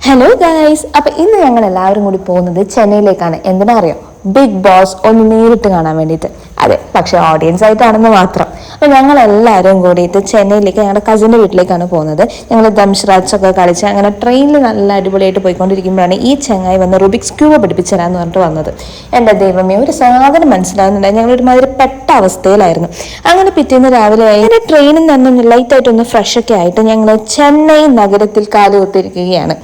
Hello guys, അപ്പൊ ഇന്ന് ഞങ്ങൾ എല്ലാവരും കൂടി പോകുന്നത് ചെന്നൈയിലേക്കാണ്. എന്തിനാ അറിയോ? ബിഗ് ബോസ് ഒന്ന് നേരിട്ട് കാണാൻ വേണ്ടിയിട്ട്. അതെ, പക്ഷെ ഓഡിയൻസ് ആയിട്ടാണെന്ന് മാത്രം. അപ്പൊ ഞങ്ങൾ എല്ലാവരും കൂടിയിട്ട് ചെന്നൈയിലേക്ക് ഞങ്ങളുടെ കസിൻ്റെ വീട്ടിലേക്കാണ് പോകുന്നത്. ഞങ്ങൾ ദംഷ്രാജ് ഒക്കെ കളിച്ച് അങ്ങനെ ട്രെയിനിൽ നല്ല അടിപൊളിയായിട്ട് പോയിക്കൊണ്ടിരിക്കുമ്പോഴാണ് ഈ ചങ്ങായി വന്ന് റുബിക്സ് ക്യൂബ് പഠിപ്പിച്ചു തരാമെന്ന് പറഞ്ഞിട്ട് വന്നത്. എൻ്റെ ദൈവമേ, ഒരു സാധനം മനസ്സിലാകുന്നുണ്ടായി. ഞങ്ങൾ ഒരുമാതിരി പെട്ട അവസ്ഥയിലായിരുന്നു. അങ്ങനെ പിറ്റേന്ന് രാവിലെ ആയി ട്രെയിനിൽ നിന്ന് ലൈറ്റായിട്ടൊന്ന് ഫ്രഷ് ഒക്കെ ആയിട്ട് ഞങ്ങൾ ചെന്നൈ നഗരത്തിൽ കാലുകുത്തിരിക്കുകയാണ്.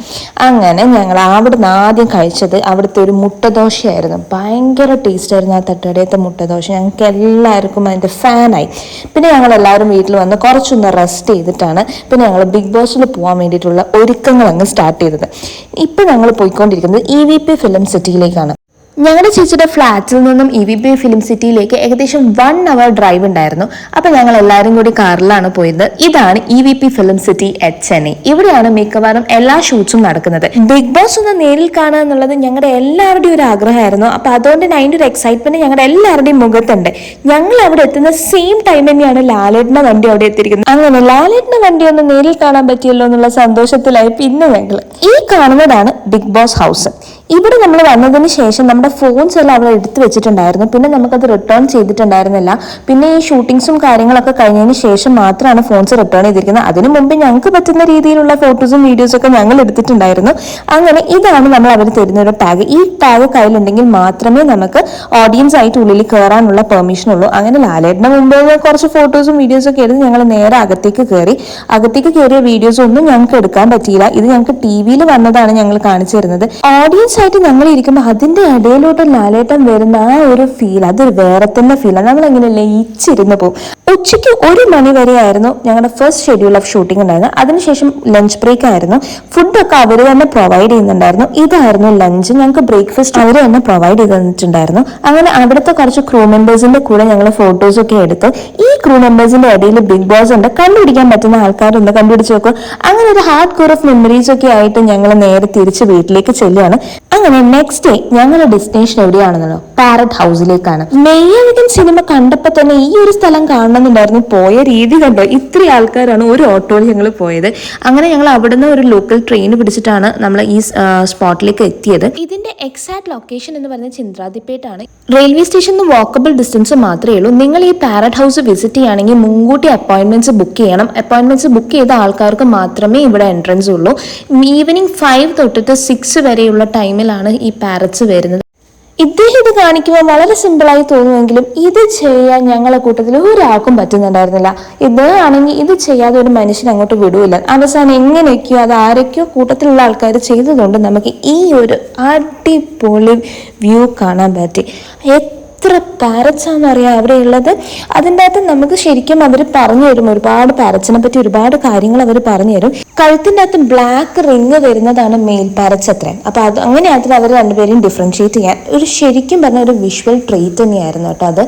അങ്ങനെ ഞങ്ങൾ അവിടുന്ന് ആദ്യം കഴിച്ചത് അവിടുത്തെ ഒരു മുട്ടദോശയായിരുന്നു. ഭയങ്കര ടേസ്റ്റ് ആയിരുന്നു ആ തട്ടുകടയത്തെ മുട്ടദോശ. ഞങ്ങൾക്ക് എല്ലാവർക്കും അതിൻ്റെ ഫാനായി. പിന്നെ ഞങ്ങൾ എല്ലാവരും വീട്ടിൽ വന്ന് കുറച്ചൊന്ന് റെസ്റ്റ് ചെയ്തിട്ടാണ് പിന്നെ ഞങ്ങൾ ബിഗ് ബോസിൽ പോകാൻ വേണ്ടിയിട്ടുള്ള ഒരുക്കങ്ങൾ അങ്ങ് സ്റ്റാർട്ട് ചെയ്തത്. ഇപ്പം ഞങ്ങൾ പോയിക്കൊണ്ടിരിക്കുന്നത് EVP ഫിലിം സിറ്റിയിലേക്കാണ്. ഞങ്ങളുടെ ചേച്ചിയുടെ ഫ്ലാറ്റിൽ നിന്നും EVP ഫിലിം സിറ്റിയിലേക്ക് ഏകദേശം 1 hour ഡ്രൈവ് ഉണ്ടായിരുന്നു. അപ്പം ഞങ്ങൾ എല്ലാവരും കൂടി കാറിലാണ് പോയത്. ഇതാണ് EVP film city at Chennai. ഇവിടെയാണ് മിക്കവാറും എല്ലാ ഷൂട്ട്സും നടക്കുന്നത്. ബിഗ് ബോസ് ഒന്ന് നേരിൽ കാണുക എന്നുള്ളത് ഞങ്ങളുടെ എല്ലാവരുടെയും ഒരു ആഗ്രഹമായിരുന്നു. അപ്പം അതുകൊണ്ട് തന്നെ അതിൻ്റെ ഒരു എക്സൈറ്റ്മെന്റ് ഞങ്ങളുടെ എല്ലാവരുടെയും മുഖത്തുണ്ട്. ഞങ്ങൾ അവിടെ എത്തുന്ന സെയിം ടൈം തന്നെയാണ് ലാലേട്ടൻ്റെ വണ്ടി അവിടെ എത്തിയിരിക്കുന്നത്. അങ്ങനെ ലാലേട്ടൻ്റെ വണ്ടി ഒന്ന് നേരിൽ കാണാൻ പറ്റിയല്ലോ എന്നുള്ള സന്തോഷത്തിലായി പിന്നെ ഞങ്ങൾ ഈ കാണുന്നതാണ് ബിഗ് ബോസ് ഹൗസ്. ഇവിടെ നമ്മൾ വന്നതിന് ശേഷം നമ്മുടെ ഫോൺസ് എല്ലാം അവിടെ എടുത്തു വെച്ചിട്ടുണ്ടായിരുന്നു. പിന്നെ നമുക്കത് റിട്ടേൺ ചെയ്തിട്ടുണ്ടായിരുന്നില്ല. പിന്നെ ഈ ഷൂട്ടിങ്സും കാര്യങ്ങളൊക്കെ കഴിഞ്ഞതിന് ശേഷം മാത്രമാണ് ഫോൺസ് റിട്ടേൺ ചെയ്തിരിക്കുന്നത്. അതിനു മുമ്പ് ഞങ്ങൾക്ക് പറ്റുന്ന രീതിയിലുള്ള ഫോട്ടോസും വീഡിയോസും ഒക്കെ ഞങ്ങൾ എടുത്തിട്ടുണ്ടായിരുന്നു. അങ്ങനെ ഇതാണ് നമ്മൾ അവർ തരുന്ന ഒരു ടാഗ്. ഈ ടാഗ് കയ്യിലുണ്ടെങ്കിൽ മാത്രമേ നമുക്ക് ഓഡിയൻസ് ആയിട്ട് ഉള്ളിൽ കയറാനുള്ള പെർമിഷൻ ഉള്ളൂ. അങ്ങനെ ലാലേട്ടൻ്റെ മുമ്പ് കുറച്ച് ഫോട്ടോസും വീഡിയോസും ഒക്കെ എടുത്ത് ഞങ്ങൾ നേരെ അകത്തേക്ക് കയറിയ വീഡിയോസ് ഒന്നും ഞങ്ങൾക്ക് എടുക്കാൻ പറ്റിയില്ല. ഇത് ഞങ്ങൾക്ക് TV-യിൽ വന്നതാണ് ഞങ്ങൾ കാണിച്ചു തരുന്നത്. ഓഡിയൻസ് ആയിട്ട് ഞങ്ങൾ ഇരിക്കുമ്പോൾ അതിന്റെ ഇടയിലോട്ട് ലാലേട്ടൻ വരുന്ന ആ ഒരു ഫീൽ, അതൊരു വേറെ തന്നെ ഫീലാണ്. നമ്മളെങ്ങനെ ലയിച്ചിരുന്ന് പോകും. ഉച്ചയ്ക്ക് 1 മണി വരെ ആയിരുന്നു ഞങ്ങളുടെ ഫസ്റ്റ് ഷെഡ്യൂൾ ഓഫ് ഷൂട്ടിംഗ് ഉണ്ടായിരുന്നത്. അതിനുശേഷം ലഞ്ച് ബ്രേക്ക് ആയിരുന്നു. ഫുഡൊക്കെ അവർ തന്നെ പ്രൊവൈഡ് ചെയ്യുന്നുണ്ടായിരുന്നു. ഇതായിരുന്നു ലഞ്ച്. ഞങ്ങൾക്ക് ബ്രേക്ക്ഫാസ്റ്റ് അവർ തന്നെ പ്രൊവൈഡ് ചെയ്ത് തന്നിട്ടുണ്ടായിരുന്നു. അങ്ങനെ അവിടുത്തെ കുറച്ച് ക്രൂ മെമ്പേഴ്സിന്റെ കൂടെ ഞങ്ങൾ ഫോട്ടോസൊക്കെ എടുത്ത് ഈ ക്രൂ മെമ്പേഴ്സിന്റെ ഇടയിൽ ബിഗ് ബോസ് ഉണ്ട്, കണ്ടുപിടിക്കാൻ പറ്റുന്ന ആൾക്കാരുണ്ട്, കണ്ടുപിടിച്ച് നോക്കും. അങ്ങനെ ഒരു ഹാർഡ് കോർ ഓഫ് മെമ്മറീസ് ഒക്കെ ആയിട്ട് ഞങ്ങൾ നേരെ തിരിച്ച് വീട്ടിലേക്ക് ചെല്ലുകയാണ്. അങ്ങനെ നെക്സ്റ്റ് ഡേ ഞങ്ങളുടെ ഡെസ്റ്റിനേഷൻ എവിടെയാണെന്നല്ലോ, പാരറ്റ് ഹൗസിലേക്കാണ്. മെയ്യഴകൻ സിനിമ കണ്ടപ്പോൾ തന്നെ ഈ ഒരു സ്ഥലം കാണണമെന്നുണ്ടായിരുന്നു. പോയ രീതി കണ്ടോ, ഇത്രയും ആൾക്കാരാണ് ഒരു ഓട്ടോയിൽ ഞങ്ങൾ പോയത്. അങ്ങനെ ഞങ്ങൾ അവിടുന്ന് ഒരു ലോക്കൽ ട്രെയിൻ പിടിച്ചിട്ടാണ് നമ്മൾ ഈ സ്പോട്ടിലേക്ക് എത്തിയത്. ഇതിന്റെ എക്സാക്ട് ലൊക്കേഷൻ എന്ന് പറയുന്നത് ചിന്ത്രാതിപ്പേട്ടാണ്. റെയിൽവേ സ്റ്റേഷനിൽ വാക്കബിൾ ഡിസ്റ്റൻസ് മാത്രമേ ഉള്ളൂ. നിങ്ങൾ ഈ പാരറ്റ് ഹൗസ് വിസിറ്റ് ചെയ്യുകയാണെങ്കിൽ മുൻകൂട്ടി അപ്പോയിന്റ്മെന്റ്സ് ബുക്ക് ചെയ്യണം. അപ്പോയിന്റ്മെന്റ്സ് ബുക്ക് ചെയ്ത ആൾക്കാർക്ക് മാത്രമേ ഇവിടെ എൻട്രൻസ് ഉള്ളൂ. ഈവനിങ് 5 തൊട്ടിട്ട് 6 വരെയുള്ള ടൈമിലാണ് ഈ പാരറ്റ്സ് വരുന്നത്. ഇദ്ദേഹം ഇത് കാണിക്കുമ്പോൾ വളരെ സിമ്പിളായി തോന്നുമെങ്കിലും ഇത് ചെയ്യാൻ ഞങ്ങളെ കൂട്ടത്തിൽ ഒരാൾക്കും പറ്റുന്നുണ്ടായിരുന്നില്ല. ഇദ്ദേഹം ആണെങ്കിൽ ഇത് ചെയ്യാതെ ഒരു മനുഷ്യൻ അങ്ങോട്ട് വിടൂല. അവസാനം എങ്ങനെയൊക്കെയോ അത് ആരൊക്കെയോ കൂട്ടത്തിലുള്ള ആൾക്കാർ ചെയ്തതുകൊണ്ട് നമുക്ക് ഈ ഒരു അടിപൊളി വ്യൂ കാണാൻ പറ്റി. എത്ര പാരറ്റ്സാണെന്ന് അറിയാം അവിടെ ഉള്ളത്. അതിൻ്റെ അകത്ത് നമുക്ക് ശരിക്കും അവർ പറഞ്ഞു തരും, ഒരുപാട് പാരറ്റ്സിനെ പറ്റി ഒരുപാട് കാര്യങ്ങൾ അവർ പറഞ്ഞു തരും. കഴുത്തിൻ്റെ അകത്ത് ബ്ലാക്ക് റിങ് വരുന്നതാണ് മെയിൽ പാരറ്റ്സ് അത്ര. അപ്പോൾ അത് അങ്ങനെ അതിൽ അവർ രണ്ടുപേരും ഡിഫറൻഷിയേറ്റ് ചെയ്യാൻ ഒരു ശരിക്കും പറഞ്ഞ ഒരു വിഷ്വൽ ട്രീറ്റ് തന്നെയായിരുന്നു കേട്ടോ അത്.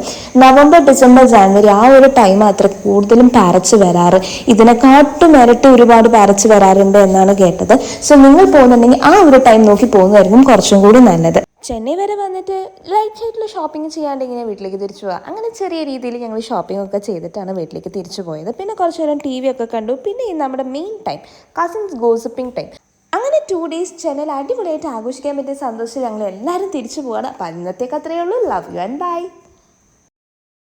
നവംബർ, ഡിസംബർ, ജാനുവരി ആ ഒരു ടൈം അത്ര കൂടുതലും പാരറ്റ്സ് വരാറ്. ഇതിനെക്കാട്ടും ഇരട്ടി ഒരുപാട് പാരറ്റ്സ് വരാറുണ്ട് എന്നാണ് കേട്ടത്. സോ നിങ്ങൾ പോകുന്നുണ്ടെങ്കിൽ ആ ഒരു ടൈം നോക്കി പോകുന്നതായിരിക്കും കുറച്ചും കൂടി നല്ലത്. ചെന്നൈ വരെ വന്നിട്ട് ലൈറ്റ് ആയിട്ടുള്ള ഷോപ്പിംഗ് ചെയ്യാണ്ട് ഇങ്ങനെ വീട്ടിലേക്ക് തിരിച്ചു പോകാം. അങ്ങനെ ചെറിയ രീതിയിൽ ഞങ്ങൾ ഷോപ്പിംഗ് ഒക്കെ ചെയ്തിട്ടാണ് വീട്ടിലേക്ക് തിരിച്ചു പോയത്. പിന്നെ കുറച്ച് നേരം TV ഒക്കെ കണ്ടു. പിന്നെ നമ്മുടെ main time cousins gossiping time. അങ്ങനെ 2 days ചെന്നൈയിൽ അടിപൊളിയായിട്ട് ആഘോഷിക്കാൻ പറ്റിയ സന്തോഷം ഞങ്ങൾ എല്ലാവരും തിരിച്ചു പോവാണ്. അപ്പം ഇന്നത്തേക്ക് അത്രയേ ഉള്ളൂ. Love you and by.